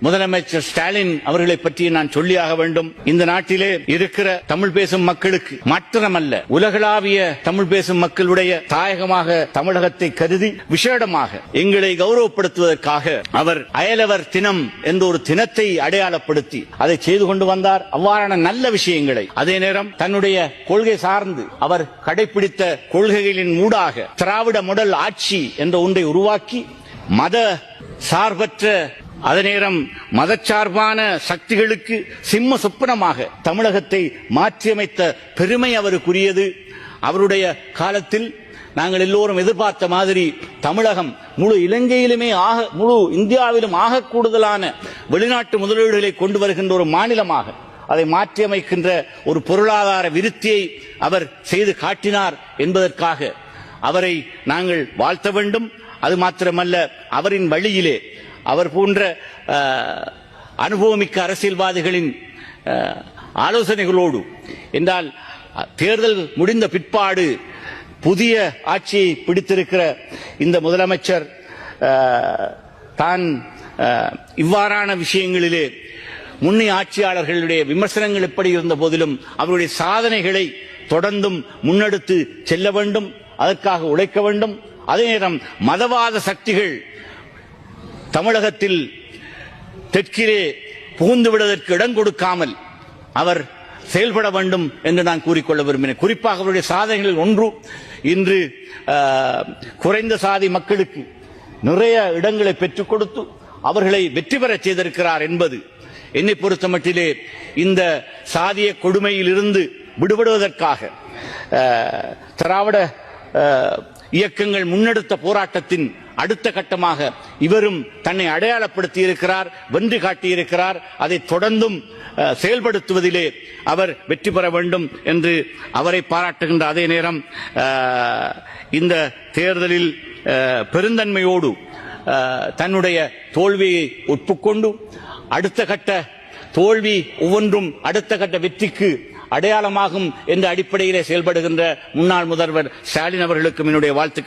முதலமைச்சர் ஸ்டாலின் அவர்களை பற்றி நான் சொல்லியாக வேண்டும். இந்த நாட்டிலே இருக்கிற தமிழ் பேசும் மக்களுக்கு மாத்திரமல்ல, உலகளாவிய தமிழ் பேசும் மக்களுடைய தாயகமாக தமிழகத்தை கருதி விசேடமாக எங்களை கௌரவப்படுத்துவதற்காக அவர் அயலவர் தினம் என்ற ஒரு தினத்தை அடையாளப்படுத்தி அதை செய்து கொண்டு வந்தார். அவ்வாறான நல்ல விஷயங்களை அதே நேரம் தன்னுடைய கொள்கை சார்ந்து அவர் கடைபிடித்த கொள்கைகளின் ஊடாக திராவிட மாடல் ஆட்சி என்ற ஒன்றை உருவாக்கி மத சார்பற்ற அதே நேரம் மதச்சார்பான சக்திகளுக்கு சிம்ம சொப்பனமாக தமிழகத்தை மாற்றியமைத்த பெருமை அவருக்குரியது. அவருடைய காலத்தில் நாங்கள் எல்லோரும் எதிர்பார்த்த மாதிரி தமிழகம் முழு இலங்கையிலுமே முழு இந்தியாவிலும் ஆக கூடுதலான வெளிநாட்டு முதலீடுகளை கொண்டு வருகின்ற ஒரு மாநிலமாக அதை மாற்றியமைக்கின்ற ஒரு பொருளாதார விருத்தியை அவர் செய்து காட்டினார் என்பதற்காக அவரை நாங்கள் வாழ்த்த வேண்டும். அது மாத்திரமல்ல, அவரின் வழியிலே அவர் போன்ற அனுபவமிக்க அரசியல்வாதிகளின் ஆலோசனைகளோடு என்றால் தேர்தல் முடிந்த பிற்பாடு புதிய ஆட்சியை பிடித்திருக்கிற இந்த முதலமைச்சர் தான் இவ்வாறான விஷயங்களிலே முன்னைய ஆட்சியாளர்களுடைய விமர்சனங்கள் எப்படி இருந்த போதிலும் அவருடைய சாதனைகளை தொடர்ந்தும் முன்னெடுத்து செல்ல வேண்டும், அதற்காக உழைக்க வேண்டும். அதே நேரம் மதவாத சக்திகள் தமிழகத்தில் தெற்கிலே புகுந்து விடுவதற்கு இடம் கொடுக்காமல் அவர் செயல்பட வேண்டும் என்று நான் கூறிக்கொள்ள விரும்பினேன். குறிப்பாக அவருடைய சாதனைகளில் ஒன்று, இன்று குறைந்த சாதி மக்களுக்கு நிறைய இடங்களை பெற்றுக் கொடுத்து அவர்களை வெற்றி பெற செய்திருக்கிறார் என்பது என்னை பொறுத்த மட்டிலே இந்த சாதிய கொடுமையில் இருந்து விடுபடுவதற்காக திராவிட இயக்கங்கள் முன்னெடுத்த போராட்டத்தின் அடுத்த கட்டமாக இவரும் தன்னை அடையாளப்படுத்தி இருக்கிறார், வென்று காட்டியிருக்கிறார். அதை தொடர்ந்தும் செயல்படுத்துவதிலே அவர் வெற்றி பெற வேண்டும் என்று அவரை பாராட்டுகின்ற அதே நேரம் இந்த தேர்தலில் பெருந்தன்மையோடு தன்னுடைய தோல்வியை ஒப்புக்கொண்டு அடுத்த கட்ட தோல்வி ஒவ்வொன்றும் அடுத்த கட்ட வெற்றிக்கு அடையாளமாகும் என்ற அடிப்படையிலே செயல்படுகின்ற முன்னாள் முதல்வர் ஸ்டாலின் அவர்களுக்கும் என்னுடைய வாழ்த்து.